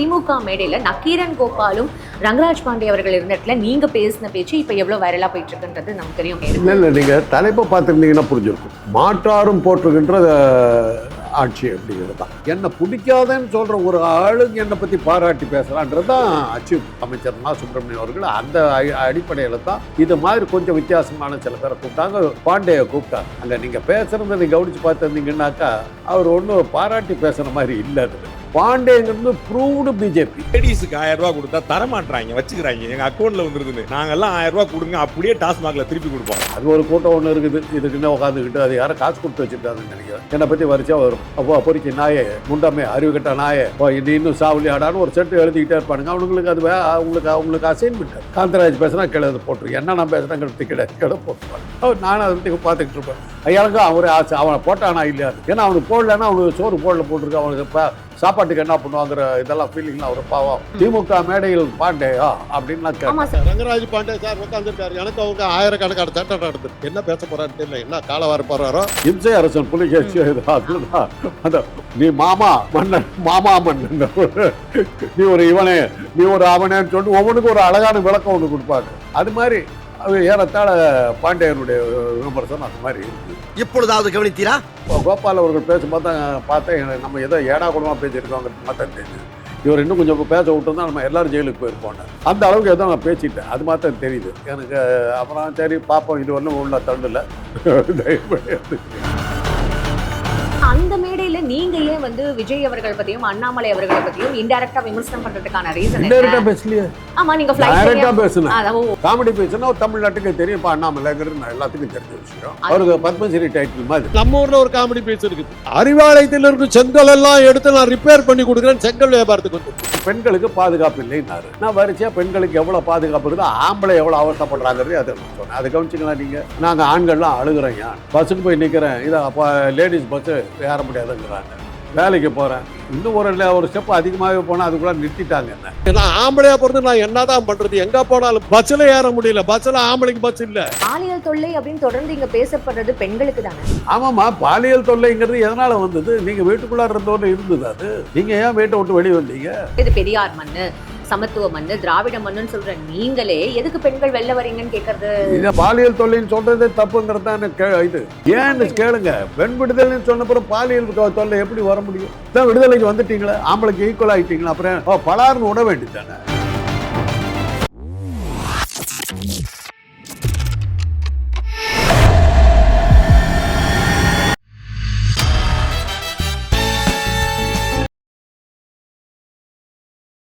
திமுக மேடையில் நக்கீரன் கோபாலும் ரங்கராஜ் பாண்டே அவர்கள் இருந்த இடத்துல நீங்க பேசின பேச்சு இப்ப எவ்வளவு வைரலா போயிட்டு இருக்குன்றது நமக்கு தெரியும். இல்ல நீங்க தலைப்பை பார்த்துருந்தீங்கன்னா புரிஞ்சிருக்கும். மாற்றாரும் போற்றுகின்ற ஆட்சி அப்படிங்கிறது தான். என்னை பிடிக்காதன்னு சொல்ற ஒரு ஆளுங்க என்னை பத்தி பாராட்டி பேசலான்றது தான் அச்சீவ். அமைச்சர் மா சுப்பிரமணியம் அவர்கள் அந்த அடிப்படையில தான் இது மாதிரி கொஞ்சம் வித்தியாசமான சில பேரை கூப்பிட்டாங்க. பாண்டேயை கூப்பிட்டாங்க. அங்க நீங்க பேசுறதை நீங்க கவனிச்சு பார்த்துருந்தீங்கன்னாக்கா அவர் ஒன்றும் பாராட்டி பேசுற மாதிரி இல்லை. பாண்டேங்கிறது ப்ரூவ்டு பிஜேபி. லேடிஸுக்கு 1000 ரூபா கொடுத்தா தரமாட்டாங்க, வச்சுக்கிறாங்க. எங்க அக்கௌண்ட்ல வந்துருதுன்னு நாங்கெல்லாம் 1000 ரூபா கொடுங்க, அப்படியே டாஸ்மாக்ல திருப்பி கொடுப்போம். அது ஒரு கூட்டம் ஒன்று இருக்குது. இதுக்குன்னு உட்காந்துக்கிட்டு அது யாரும் காசு கொடுத்து வச்சுருக்காங்கன்னு நினைக்கிறேன். என்னை பற்றி வரிச்சா வரும். அப்போ பொறிக்கி நாயே, முண்டமே, அறிவு கட்ட நாயே, இன்னும் சாவலி ஆடான்னு ஒரு செட்டு எழுதிக்கிட்டே இருப்பானுங்க. அவங்களுக்கு அது அவங்களுக்கு அசைன்மெண்ட். காந்தராஜ் பேசுனா கிளது போட்டுருக்கு. என்ன நான் பேசுகிறேன் கிடையாது போட்டுருவாங்க. நானும் அதை பற்றி பார்த்துக்கிட்டு இருப்பேன். எனக்கு அவரே ஆசை. அவனை போட்டானா இல்லையா? ஏன்னா அவனுக்கு போடலன்னா அவனுக்கு சோறு போட்டிருக்கு. அவனுக்கு சாப்பாட்டுக்கு என்ன பண்ணுவாங்கிற இதெல்லாம் ஃபீலிங்லாம் ஒரு பாவம். திமுக மேடையில் பாண்டேயா அப்படின்னு ரங்கராஜ் பாண்டே சார் உட்காந்துருக்காரு. எனக்கு அவங்க ஆயிரக்கணக்கான சட்டம் நடந்துருக்கு. என்ன பேச போறான்னு தெரியல. என்ன காலவாறு போறாரோ. இம்சை அரசன் புலிகேசி அந்த நீ மாமா மன்னன், மாமா மன்னன், நீ ஒரு இவனே, நீ ஒரு அவனேன்னு சொல்லிட்டு ஒவ்வொன்றுக்கும் ஒரு அழகான விளக்கம் ஒன்று கொடுப்பாங்க. அது மாதிரி ஏறத்தாழ பாண்டியனுடைய விமர்சனம் அந்த மாதிரி இருக்கு. இப்பொழுதாவது கவனித்தீரா? கோபால் அவர்கள் பேசும்போது பார்த்தேன் நம்ம ஏதோ ஏடா கூடமாக பேசியிருக்கோங்க மாத்தான் தெரியுது. இவர் இன்னும் கொஞ்சம் பேச விட்டுருந்தா நம்ம எல்லாரும் ஜெயிலுக்கு போயிருப்போம். அந்த அளவுக்கு ஏதோ நான் பேசிட்டேன். அது மாத்திரம் தெரியுது எனக்கு. அப்புறம் சரி பார்ப்போம். இது ஒன்றும் உள்ள தண்டில் அந்த மேடையில நீங்க ஏன் வந்து விஜய் அவர்கள் பத்தியும் அண்ணாமலை அவர்களை பத்தியும் இன்டைரக்டா விமர்சனம் பண்றதுக்கான ரீசன் இன்டைரக்டா பேசலையே. ஆமா, நீங்க டைரக்டா பேசுனா காமெடி பேசுனா தமிழ்நாட்டுக்கு தெரியும். இப்ப அண்ணாமலைங்கிறது எல்லாத்துக்கும் தெரிஞ்ச விஷயம். அவருக்கு பத்மஸ்ரீ டைட்டில் மாதிரி. நம்ம ஊர்ல ஒரு காமெடி பேஸ் இருக்கு. அறிவாலயத்தில் இருக்கும் செங்கல் எல்லாம் எடுத்து நான் ரிப்பேர் பண்ணி கொடுக்குறேன். செங்கல் வியாபாரத்துக்கு வந்து பெண்களுக்கு பாதுகாப்பு இல்லைன்னாரு. நான் வரிசையா பெண்களுக்கு எவ்வளவு பாதுகாப்பு இருக்குது, ஆம்பளை எவ்வளவு அவசரப்படுறாங்கிறது அதை சொன்னேன். அதை கவனிச்சுக்கலாம் நீங்க. நாங்க ஆண்கள்லாம் அழுகுறேங்க. பஸ்ஸுக்கு போய் நிக்கிறேன். இதை அப்போ லேடிஸ் பஸ் ஏற முடியாதுங்கிறாங்க. வேலைக்கு போறேன். இன்னும் ஒரு ஸ்டெப் அதிகமாகவே போனா அதுக்குள்ள நிறுத்திட்டாங்க. என்ன ஆம்பளையா பொறுத்து நான் என்னதான் பண்றது? எங்க போனாலும் பஸ்ல ஏற முடியல. பஸ்ல ஆம்பளைக்கு பஸ் இல்ல. பாலியல் தொல்லை அப்படின்னு தொடர்ந்து இங்க பேசப்படுறது பெண்களுக்கு தானே? ஆமாமா, பாலியல் தொல்லைங்கிறது எதனால வந்தது? நீங்க வீட்டுக்குள்ளார இருந்தோன்னு இருந்தது. அது நீங்க ஏன் வீட்டை விட்டு வெளியே வந்தீங்க? இது பெரியார் மண்ணு, சமத்துவ மண்ணு, திராவிட மண்ணுன்னு சொல்ற நீங்களே எதுக்கு பெண்கள் வெளில வரீங்கன்னு கேட்கறது? இது பாலியல் தொல்லைன்னு சொல்றதே தப்புங்கிறது தான். இது ஏன்னு கேளுங்க. பெண் விடுதலைன்னு சொன்ன பிறகு பாலியல் தொல்லை எப்படி வர முடியும்? தான் விடுதலைக்கு வந்துட்டீங்களா, ஆம்பளைக்கு ஈக்குவல் ஆகிட்டீங்களா, அப்புறம் பலார்னு விட வேண்டியதானே.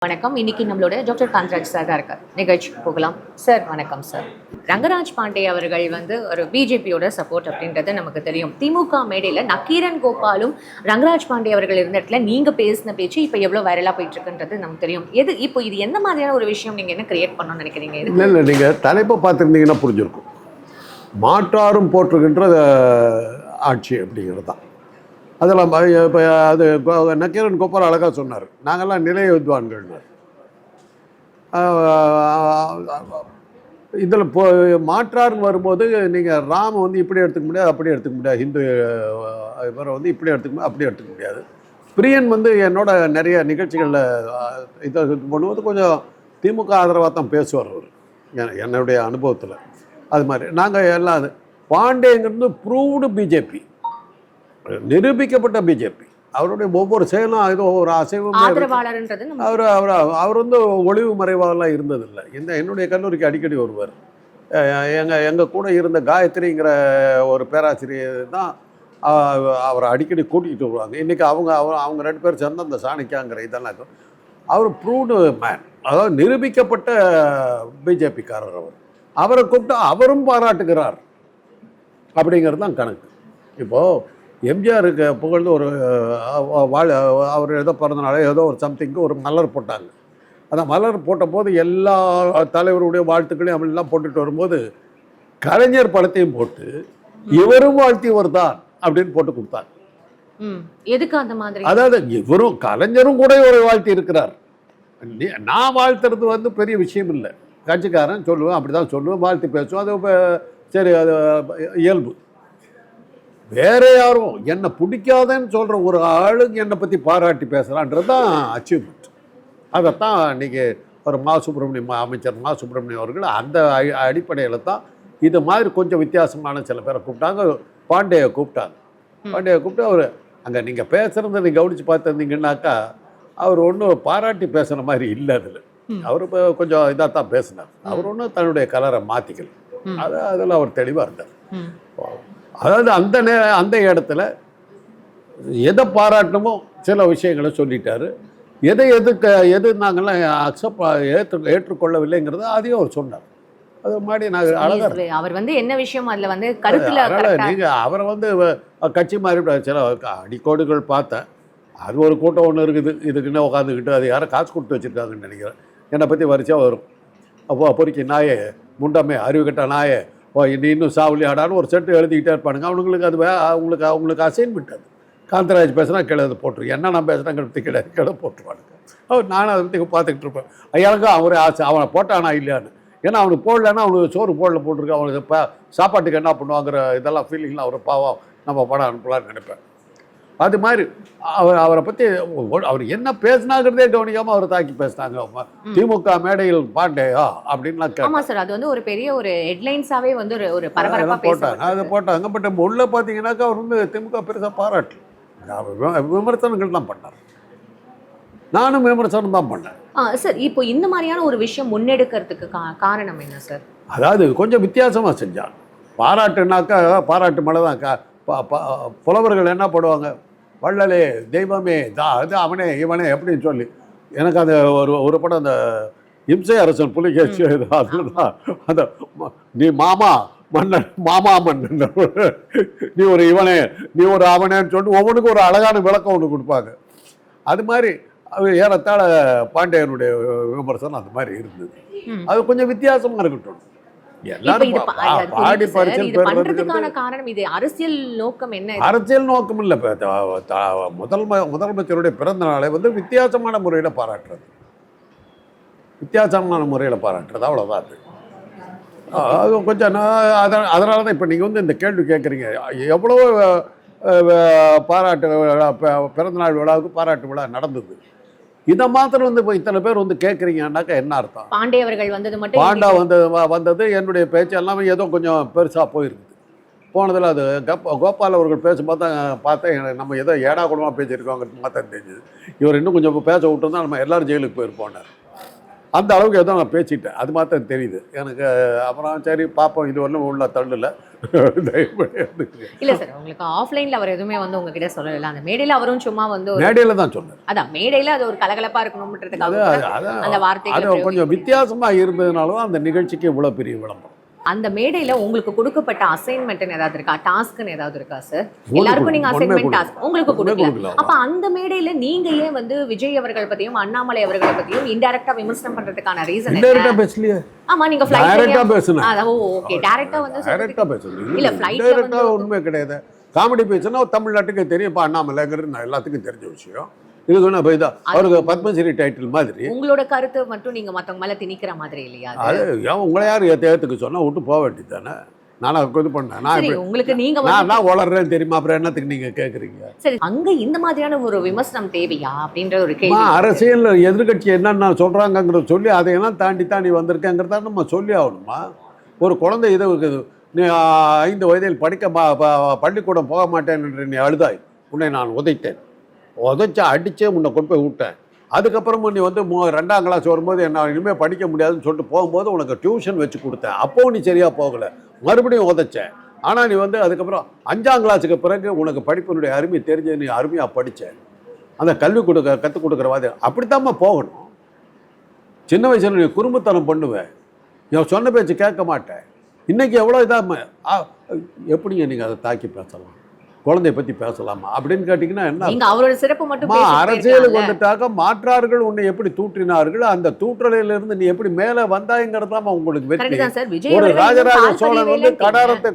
வணக்கம். இன்னைக்கு நம்மளோட டாக்டர் காந்தராஜ் சார் தான் இருக்கார். நிகழ்ச்சிக்கு போகலாம் சார். வணக்கம் சார். ரங்கராஜ் பாண்டே அவர்கள் வந்து ஒரு பிஜேபியோட சப்போர்ட் அப்படின்றது நமக்கு தெரியும். திமுக மேடையில் நக்கீரன் கோபாலும் ரங்கராஜ் பாண்டே அவர்கள் இருந்த இடத்துல நீங்க பேசின பேச்சு இப்ப எவ்வளவு வைரலா போயிட்டு இருக்குன்றது நமக்கு தெரியும். இப்போ இது எந்த மாதிரியான ஒரு விஷயம் நீங்க என்ன கிரியேட் பண்ணணும்னு நினைக்கிறீங்க? இல்லை நீங்க தலைப்பை பார்த்துருந்தீங்கன்னா புரிஞ்சிருக்கும். மாற்றாரும் போற்றுகின்ற ஆட்சி அப்படிங்கிறது தான். அதெல்லாம் இப்போ அது நக்கீரன் கோபால் அழகாக சொன்னார். நாங்கள்லாம் நிலைய வித்வான்கள். இதில் இப்போ மாற்றார்னு வரும்போது நீங்கள் ராம வந்து இப்படி எடுத்துக்க முடியாது, அப்படி எடுத்துக்க முடியாது. ஹிந்து இவரை வந்து இப்படி எடுத்துக்க முடியாது, அப்படி எடுத்துக்க முடியாது. பிரியன் வந்து என்னோட நிறைய நிகழ்ச்சிகளில் இதை பண்ணும்போது கொஞ்சம் திமுக ஆதரவாக தான் பேசுவார் அவர், என்னுடைய அனுபவத்தில். அது மாதிரி நாங்கள் எல்லாம் பாண்டேங்கிறது ப்ரூவ்டு பிஜேபி, நிரூபிக்கப்பட்ட பிஜேபி. அவருடைய ஒவ்வொரு செயலும் ஏதோ ஒரு அசைவம். அவர் வந்து ஒளிவு மறைவாகலாம் இருந்ததில்லை. என்னுடைய கல்லூரிக்கு அடிக்கடி வருவார். எங்கள் கூட இருந்த காயத்ரிங்கிற ஒரு பேராசிரியர் தான் அவரை அடிக்கடி கூட்டிகிட்டு வருவாங்க. இன்றைக்கி அவங்க 2 பேர் சேர்ந்து அந்த சாணிக்காங்கிற இதெல்லாம். அவர் ப்ரூவ்டு மேன், அதாவது நிரூபிக்கப்பட்ட பிஜேபிக்காரர். அவரை கூப்பிட்டு அவரும் பாராட்டுகிறார் அப்படிங்கிறது தான் கணக்கு. இப்போது எம்ஜிஆருக்கு புகழ்ந்து ஒரு அவர் ஏதோ பிறந்தனால ஏதோ ஒரு சம்திங்கு ஒரு மலர் போட்டாங்க. அந்த மலர் போட்ட போது எல்லா தலைவருடைய வாழ்த்துக்களையும் அப்படிலாம் போட்டுட்டு வரும்போது கலைஞர் படத்தையும் போட்டு இவரும் வாழ்த்தியவர் தான் அப்படின்னு போட்டு கொடுத்தாங்க. எதுக்கு அந்த மாதிரி? அதாவது இவரும் கலைஞரும் கூட ஒரு வாழ்த்தி இருக்கிறார். நான் வாழ்த்துறது வந்து பெரிய விஷயம் இல்லை. கட்சிக்காரன் சொல்லுவேன், அப்படி தான் சொல்லுவேன், வாழ்த்தி பேசுவோம். அது சரி, அது இயல்பு. வேற யாரும் என்னை பிடிக்காதன்னு சொல்ற ஒரு ஆளுங்க என்னை பத்தி பாராட்டி பேசுறான்றது தான் அச்சீவ்மெண்ட். அதைத்தான் இன்றைக்கி ஒரு சுப்பிரமணியம் அமைச்சர் சுப்பிரமணியம் அவர்கள் அந்த அடிப்படையில் தான் இது மாதிரி கொஞ்சம் வித்தியாசமான சில பேரை கூப்பிட்டாங்க. பாண்டேயை கூப்பிட்டு அவர் அங்கே நீங்கள் பேசுகிறத நீங்கள் கவனித்து பார்த்துருந்தீங்கன்னாக்கா அவர் ஒன்றும் பாராட்டி பேசுகிற மாதிரி இல்லை. அதில் அவர் இப்போ கொஞ்சம் இதாக தான் பேசினார். அவர் ஒன்றும் தன்னுடைய கலரை மாற்றிக்கல. அதில் அவர் தெளிவாக இருந்தார். அதாவது அந்த இடத்துல எதை பாராட்டணுமோ சில விஷயங்களை சொல்லிட்டாரு. எது நாங்கள்லாம் ஏற்றுக்கொள்ளவில்லைங்கிறத அதையும் அவர் சொன்னார். அது மாதிரி நாங்கள் அழகாக அவர் வந்து என்ன விஷயம் அதில் வந்து கருத்தில் நீங்கள் அவரை வந்து கட்சி மாறி சில அடிக்கோடுகள் பார்த்தேன். அது ஒரு கூட்டம் ஒன்று இருக்குது, இதுக்குன்னு உட்காந்துக்கிட்டு அது யாரும் காசு கொடுத்து வச்சுருக்காங்கன்னு நினைக்கிறேன். என்னை பற்றி வரிசையாக வரும். பொறுக்கி நாயே முண்டமே அறிவு கட்ட நாயே நீ இன்னும் சாவலி ஆடான்னு ஒரு செட்டு எழுதிக்கிட்டே இருப்பானுங்க. அவங்களுக்கு அது அவங்களுக்கு அசைன்மெண்ட். அது காந்தராஜ் பேசுனா கீழே அது போட்டுரு, என்ன நான் பேசுனாங்கிறது கீழே போட்டுருவானுங்க. நானும் அதை பற்றி பார்த்துக்கிட்டு இருப்பேன். ஐயாளுக்கும் அவரே ஆசை அவனை போட்டானா இல்லையான்னு. ஏன்னா அவனுக்கு போடலன்னா அவனுக்கு சோறு போட்டிருக்கு, அவனுக்கு சாப்பாட்டுக்கு என்ன பண்ணுவாங்கிற இதெல்லாம் ஃபீலிங்லாம் அவர் பாவம் நம்ம படம் அனுப்பலான்னு நினைப்பேன். அது மாதிரி அவரை பற்றி அவர் என்ன பேசினாங்கிறதே கவனிக்காமல் அவரை தாக்கி பேசினாங்க. திமுக மேடையில் பாண்டேயா அப்படின்லாம் ஆமாம் சார், அது வந்து ஒரு பெரிய ஒரு ஹெட்லைன்ஸாகவே வந்து ஒரு பரபரப்பாக போட்டாங்க. அதை போட்டாங்க. பட் உள்ள பார்த்தீங்கன்னாக்கா அவர் வந்து திமுக பெருசாக பாராட்டு விமர்சனங்கள் தான் பண்ணார். நானும் விமர்சனம் தான் பண்ணேன். சார், இப்போ இந்த மாதிரியான ஒரு விஷயம் முன்னெடுக்கிறதுக்கு காரணம் என்ன சார்? அதாவது கொஞ்சம் வித்தியாசமாக செஞ்சான். பாராட்டுனாக்கா பாராட்டு மேலே தான் புலவர்கள் என்ன பண்ணுவாங்க, வள்ளலே தெய்வமே அது அவனே இவனே அப்படின்னு சொல்லி. எனக்கு அந்த ஒரு படம் அந்த இம்சை அரசன் புலிகேசி அதில் தான் அந்த நீ மாமா மன்னன் நீ ஒரு இவனே நீ ஒரு அவனேன்னு சொல்லிட்டு ஒவ்வொன்றுக்கும் ஒரு அழகான விளக்கம் ஒன்று கொடுப்பாங்க. அது மாதிரி அவர் ஏறத்தாழ பாண்டியனுடைய விமர்சனம் அந்த மாதிரி இருந்தது. அது கொஞ்சம் வித்தியாசமாக இருக்கட்டும். அரசியல் நோக்கம் என்ன? அரசியல் நோக்கம் இல்லை. முதலமைச்சருடைய பிறந்த நாளை வந்து வித்தியாசமான முறையில் பாராட்டுறது, அவ்வளோதான். அது கொஞ்சம் அதனால தான் இப்போ நீங்கள் வந்து இந்த கேள்வி கேட்குறீங்க. எவ்வளோ பாராட்டு பிறந்தநாள் விழாவுக்கு பாராட்டு விழா நடந்தது. இதை மாத்திரம் வந்து இப்போ இத்தனை பேர் வந்து கேட்குறீங்கன்னாக்கா என்ன அர்த்தம்? பாண்டே அவர்கள் வந்தது மட்டும் பாண்டா வந்தது என்னுடைய பேச்சு எல்லாமே ஏதோ கொஞ்சம் பெருசாக போயிருக்குது. போனதில் அது கோபால் அவர்கள் பேசும்போது பார்த்தேன் நம்ம ஏதோ ஏடா கூடமாக பேசியிருக்கோங்கிறது மாத்திரம் தெரிஞ்சுது. இவர் இன்னும் கொஞ்சம் பேச விட்டுருந்தா நம்ம எல்லோரும் ஜெயிலுக்கு போயிருப்போனார். அந்த அளவுக்கு ஏதோ நான் பேசிட்டேன், அது மாத்திரம் தெரியுது எனக்கு. அப்புறம் சரி பார்ப்போம், இது ஒன்றும் உள்ள தள்ளல. இல்ல சார், உங்களுக்கு ஆஃப்லைன்ல அவர் எதுவுமே வந்து உங்ககிட்ட சொல்லல. அந்த மேடையில அவரும் சும்மா வந்து மேடையில தான் சொன்னார். அதான் மேடையில அது ஒரு கலகலப்பா இருக்கணும்ன்றதுக்காக அந்த வார்த்தைகள் கொஞ்சம் வித்தியாசமா இருந்ததுனால தான் அந்த நிகழ்ச்சிக்கு இவ்வளவு பெரிய விளம்பரம். அந்த மேடையில உங்களுக்கு கொடுக்கப்பட்ட அசைன்மென்ட் ஏதாவது இருக்கா, டாஸ்க்னு ஏதாவது இருக்கா சார்? எல்லாருக்கும் நீங்க அசைன்மென்ட் டாஸ்க் உங்களுக்கு கொடுக்கல. அப்ப அந்த மேடையில நீங்க ஏன் வந்து விஜய் அவர்கள் பத்தியும் அண்ணாமலை அவர்கள் பத்தியும் இன்டைரக்டா விமர்சனம் பண்றதுக்கான ரீசன் இன்டைரக்டா பேசலையே? ஆமா, நீங்க டைரக்டா பேசுனீங்க. ஓகே, டைரக்டா வந்து டைரக்டா பேசுனீங்க. இல்ல ஃளைட்ல வந்து ஒண்ணுமே கிடையாது. காமெடி பேசினா தமிழ்நாட்டுக்கு தெரியும். இப்ப அண்ணாமலைங்கிறது எல்லாத்துக்கும் தெரிஞ்ச விஷயம். இது ஒண்ணு அப்ப இதான் அவருக்கு பத்மஸ்ரீ டைட்டில் மாதிரி. உங்களோட கருத்து மட்டும் நீங்க மத்தவங்க மேல திணிக்கிற மாதிரி இல்லையா? அது ஏன் உங்களை யார் ஏத்துக்கு சொன்னா விட்டு போக வேண்டியது தானே. நானும் இது பண்ணேன். உங்களுக்கு நீங்க நான் வளர்றேன் தெரியுமா, அப்புறம் என்னத்துக்கு நீங்க கேக்குறீங்க? சரி, அங்க இந்த மாதிரியான ஒரு விமர்சனம் தேவையா அப்படின்ற ஒரு கேள்வி. அரசியல் எதிர்கட்சி என்னென்ன சொல்றாங்கிறத சொல்லி அதையெல்லாம் தாண்டி வந்திருக்கேங்கிறத நம்ம சொல்லி ஆகணுமா? ஒரு குழந்தை இதை நீ 5 வயதில் பள்ளிக்கூடம் போக மாட்டேன் என்று நீ அழுதாய், உன்னை நான் உதைச்சா அடிச்சே உன்னை கொண்டு போய் விட்டேன். அதுக்கப்புறமும் நீ வந்து 2ஆம் கிளாஸ் வரும்போது என்ன இனிமேல் படிக்க முடியாதுன்னு சொல்லிட்டு போகும்போது உனக்கு டியூஷன் வச்சு கொடுத்தேன். அப்போவும் நீ சரியாக போகலை, மறுபடியும் உதைச்சேன். ஆனால் நீ வந்து அதுக்கப்புறம் 5ஆம் கிளாஸுக்கு பிறகு உனக்கு படிப்பினுடைய அருமை தெரிஞ்சு நீ அருமையாக படித்தேன். அந்த கல்வி கற்றுக் கொடுக்குறவாது அப்படித்தாம்மா போகணும். சின்ன வயசில் நீ குறும்புத்தனம் பண்ணுவேன், நான் சொன்ன பேச்சு கேட்க மாட்டேன். இன்றைக்கி எவ்வளோ இதாக எப்படிங்க நீங்கள் அதை தாக்கி பேசலாம்? குழந்தைய பத்தி பேசலாமா அப்படின்னு கேட்டீங்கன்னா என்ன? அவரோட சிறப்பு மட்டும் அரசியலுக்கு வந்துட்டாக்க மாற்றார்கள் உன்னை எப்படி தூற்றினார்கள், அந்த தூற்றலிலிருந்து நீ எப்படி மேல வந்தாய்ங்கிறதாம உங்களுக்கு வெற்றி. ஒரு ராஜராஜ சோழன் வந்து கடாரத்தை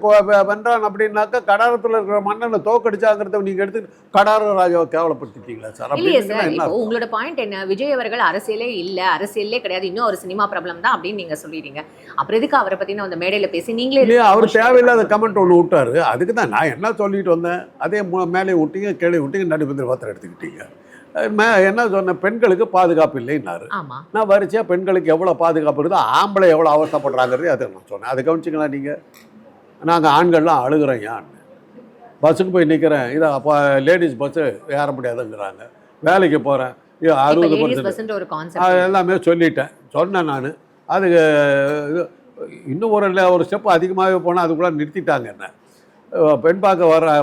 வென்றான் அப்படின்னாக்க கடாரத்துல இருக்கிற மன்னனை தோக்கடிச்சாங்கிறத நீங்க எடுத்து கடார ராஜாவை கேவலப்படுத்திட்டீங்களா சார்? உங்களோட பாயிண்ட் என்ன? விஜய் அவர்கள் அரசியலே இல்ல, அரசியலே கிடையாது, இன்னும் ஒரு சினிமா பிரபலம் தான் அப்படின்னு நீங்க சொல்லிடுறீங்க. அப்புறம் எதுக்கு அவரை பத்தி அந்த மேடையில பேசி நீங்களே இல்லையா? அவர் தேவையில்லாத கமெண்ட் ஒன்று விட்டாரு. அதுக்கு தான் நான் என்ன சொல்லிட்டு வந்தேன், அதே மேலே விட்டீங்க, கீழே விட்டீங்க, நடுப்பந்திர பாத்திரம் எடுத்துக்கிட்டீங்க. என்ன சொன்னேன், பெண்களுக்கு பாதுகாப்பு இல்லைன்னாரு. ஆமா. நான் வரிசையாக பெண்களுக்கு எவ்வளோ பாதுகாப்பு இருக்குதோ ஆம்பளை எவ்வளோ அவஸ்தைப்படுறாங்கிறது அதை நான் சொன்னேன். அதை கவனிச்சிங்களா நீங்கள்? நாங்கள் ஆண்கள்லாம் அழுகுறோம். பஸ்ஸுக்கு போய் நிற்கிறேன், இதை அப்போ லேடிஸ் பஸ்ஸு ஏற முடியாதுங்கிறாங்க. வேலைக்கு போகிறேன், 60% ஒரு கான்செப்ட் எல்லாமே சொன்னேன் நான். அதுக்கு இன்னும் ஒரு ஸ்டெப் அதிகமாகவே போனால் அதுக்குள்ளே நிறுத்திட்டாங்க என்ன. பெண் பார்க்க வர்ற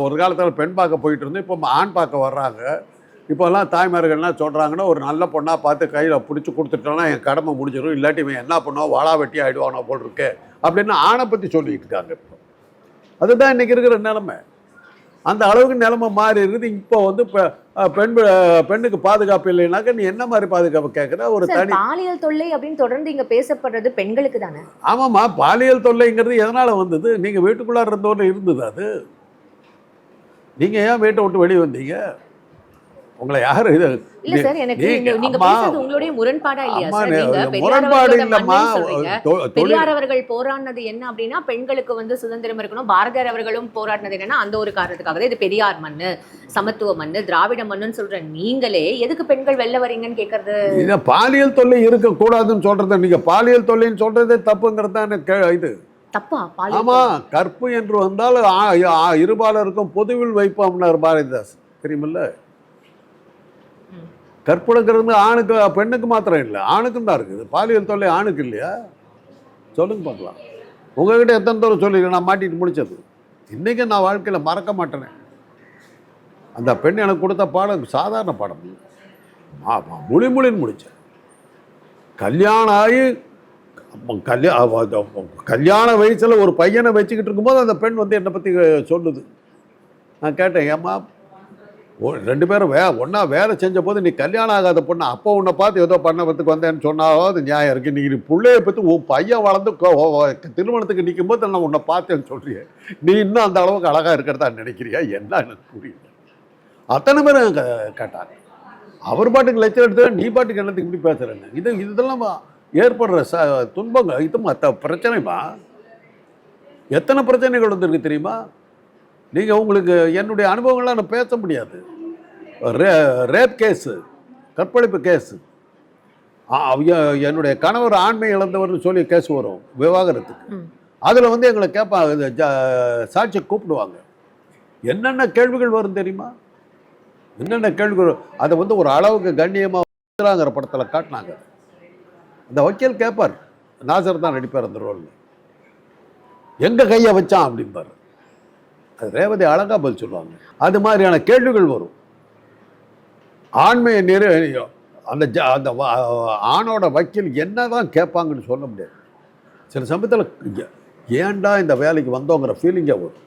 ஒரு காலத்தில் பெண் பார்க்க போயிட்டு இருந்தோம், இப்போ ஆண் பார்க்க வர்றாங்க. இப்போல்லாம் தாய்மார்கள்லாம் சொல்கிறாங்கன்னா, ஒரு நல்ல பொண்ணாக பார்த்து கையில் பிடிச்சி கொடுத்துட்டோன்னா என் கடமை முடிஞ்சிடும், இல்லாட்டி இவன் என்ன பண்ணுவோம் வாழா வெட்டி ஆகிடுவானோ போல் இருக்கு அப்படின்னு ஆணை பற்றி சொல்லிட்டு இருக்காங்க. இப்போ அதுதான் இன்றைக்கி இருக்கிற நிலைமை. அந்த அளவுக்கு நிலைமை மாறி இருக்குது. இப்போ வந்து பெண்ணுக்கு பாதுகாப்பு இல்லைனாக்கா நீ என்ன மாதிரி பாதுகாப்பு கேட்குற? ஒரு தனி பாலியல் தொல்லை அப்படின்னு தொடர்ந்து இங்க பேசப்படுறது பெண்களுக்கு தானே? ஆமாம்மா, பாலியல் தொல்லைங்கிறது எதனால் வந்தது? நீங்கள் வீட்டுக்குள்ளார இருந்தவரை இருந்தது. அது நீங்கள் ஏன் வீட்டை விட்டு வெளியே வந்தீங்க? உங்களை யாரு இது? இல்ல சார், எனக்கு நீங்க பேசுறது உங்களுடைய முரண்பாடா இல்லையா சார்? நீங்க முரண்பாடு இல்லம்மா. பெரியார் அவர்கள் போராடினது என்ன அப்படின்னா பெண்களுக்கு வந்து சுதந்திரம் இருக்கணும். பாரதியார் அவர்களும் போராடினது என்னன்னா அந்த ஒரு காரணத்துக்காக தான். இது பெரியார் மண்ணு, சமத்துவ மண்ணு, திராவிட மண்ணுன்னு சொல்ற நீங்களே எதுக்கு பெண்கள் வெளில வரீங்கன்னு கேட்கறது? இதை பாலியல் தொல்லை இருக்கக்கூடாதுன்னு சொல்றது, நீங்க பாலியல் தொல்லைன்னு சொல்றதே தப்புங்கிறது தான் இது. தப்பா? ஆமா, கற்பு என்று வந்தால் இருபாலருக்கும் பொதுவில் வைப்போம்னார் பாரதிதாஸ், தெரியுமில்ல? கற்புடைக்கிறது ஆணுக்கு பெண்ணுக்கு மாத்திரம் இல்லை, ஆணுக்கும் தான் இருக்குது. பாலியல் தொல்லை ஆணுக்கு இல்லையா? சொல்லுங்க பார்க்கலாம். உங்ககிட்ட எத்தனை தூரம் சொல்லியிருக்கேன் நான் மாட்டிட்டு முடிச்சது. இன்றைக்கி நான் வாழ்க்கையில் மறக்க மாட்டேனே. அந்த பெண் எனக்கு கொடுத்த பாடம் சாதாரண பாடம் மொழின்னு முடித்தேன். கல்யாணம் ஆகி கல்யாண வயசில் ஒரு பையனை வச்சுக்கிட்டு இருக்கும்போது அந்த பெண் வந்து என்னை பற்றி சொல்லுது. நான் கேட்டேன், ஏம்மா 2 பேரும் ஒன்றா வேலை செஞ்ச போது நீ கல்யாணம் ஆகாத பொண்ணு அப்போ உன்னை பார்த்து ஏதோ பண்ணத்துக்கு வந்தேன்னு சொன்னாவோ அது நியாயம் இருக்குது. நீ பிள்ளைய பற்றி உன் பையன் வளர்ந்து திருமணத்துக்கு நிற்கும் போது நான் உன்னை பார்த்தேன்னு சொல்கிறேன். நீ இன்னும் அந்த அளவுக்கு அழகாக இருக்கிறதா நினைக்கிறியா? என்ன எனக்கு புரியல. அத்தனை பேரும் கேட்டாங்க. அவர் பாட்டுக்கு லட்சம் எடுத்து நீ பாட்டுக்கு என்னத்துக்கு இப்படி பேசுகிறேன்னு. இதெல்லாம் ஏற்படுற துன்பங்க. இது மற்ற பிரச்சனைமா எத்தனை பிரச்சனைகள் வந்துருக்கு தெரியுமா? நீங்கள் உங்களுக்கு என்னுடைய அனுபவங்கள்லாம் நான் பேச முடியாது. ரேப் கேஸு, கற்பழிப்பு கேஸு, என்னுடைய கணவர் ஆண்மை இழந்தவர்னு சொல்லி கேஸ் வரும் விவாகரத்துக்கு. அதில் வந்து எங்களை கேட்பாங்க, சாட்சியை கூப்பிடுவாங்க. என்னென்ன கேள்விகள் வரும் தெரியுமா? என்னென்ன கேள்விகள். அதை வந்து ஒரு அளவுக்கு கண்ணியமாக படத்தில் காட்டினாங்க. அந்த வக்கீல் கேட்பார், நாசர் தான் நடிப்பார் அந்த ரோலில். எங்கே கையை வச்சான் அப்படின்பார். அது ரேவதி அழகாக பதில் சொல்லுவாங்க. அது மாதிரியான கேள்விகள் வரும். ஆண்மையை அந்த ஆணோட வக்கீல் என்ன தான் கேட்பாங்கன்னு சொல்ல முடியாது. சில சமயத்தில் ஏன்டா இந்த வேலைக்கு வந்தோங்கிற ஃபீலிங்கே வரும்.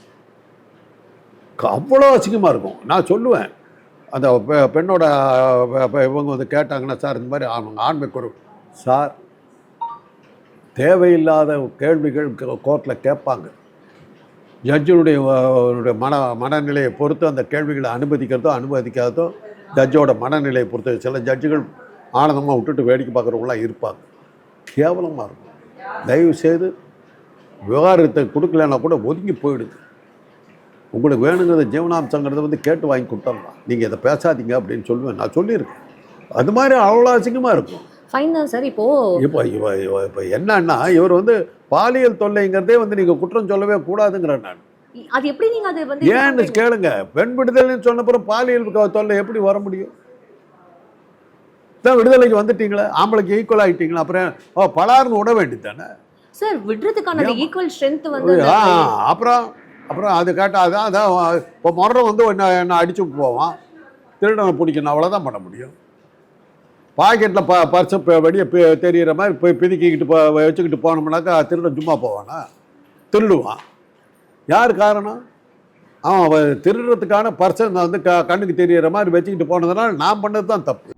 அவ்வளோ அசிங்கமாக இருக்கும். நான் சொல்லுவேன், அந்த பெண்ணோட இவங்க வந்து கேட்டாங்கன்னா, சார் இந்த மாதிரி அவங்க ஆண்மை குறை சார், தேவையில்லாத கேள்விகள் கோர்ட்டில் கேட்பாங்க. ஜட்ஜினுடைய மனநிலையை பொறுத்து அந்த கேள்விகளை அனுமதிக்காததோ ஜட்ஜோட மனநிலையை பொறுத்து. சில ஜட்ஜுகள் ஆனந்தமாக விட்டுட்டு வேடிக்கை பார்க்குறவங்களாம் இருப்பாங்க. கேவலமாக இருக்கும். தயவு செய்து விவகாரத்தை கொடுக்கலன்னா கூட ஒதுங்கி போயிடுது. உங்களுக்கு வேணுங்கிறத ஜீவனாம்சங்கிறத வந்து கேட்டு வாங்கி கொடுத்துடலாம். நீங்கள் இதை பேசாதீங்க அப்படின்னு சொல்லுவேன். நான் சொல்லியிருக்கேன். அது மாதிரி அவ்வளோ அசிங்கமாக இருக்கும். ஃபைன் தான் சார். இப்போ என்னன்னா, இவர் வந்து பாலியல் தொல்லைங்கிறதே வந்து நீங்கள் குற்றம் சொல்லவே கூடாதுங்கிறேன் நான். அது எப்படி நீங்கள் அது வந்து ஏன்னு கேளுங்க. பெண் விடுதலைன்னு சொன்னப்புறம் பாலியல் தொல்லை எப்படி வர முடியும்? தான் விடுதலைக்கு வந்துட்டீங்களா, ஆம்பளைக்கு ஈக்குவல் ஆகிட்டீங்களா, அப்புறம் பலார்னு விட வேண்டியது தானே சார்? விடுறதுக்கான ஈக்குவல் ஸ்ட்ரென்த் வந்து அப்புறம் அது கேட்டால் அதான் இப்போ முறை வந்து என்ன அடிச்சு போவான், திருடனை பிடிக்கணும், அவ்வளோதான் பண்ண முடியும். பாக்கெட்டில் பர்ஸை வெளியே தெரிகிற மாதிரி போய் பிதுக்கிக்கிட்டு வச்சுக்கிட்டு போனோம்னாக்கா திருடன் சும்மா போவானா? திருடுவான். யார் காரணம்? அவன் திருடுறதுக்கான பர்ஸை வந்து கண்ணுக்கு தெரிகிற மாதிரி வச்சுக்கிட்டு போனதுனால நான் பண்ணது தான் தப்பு.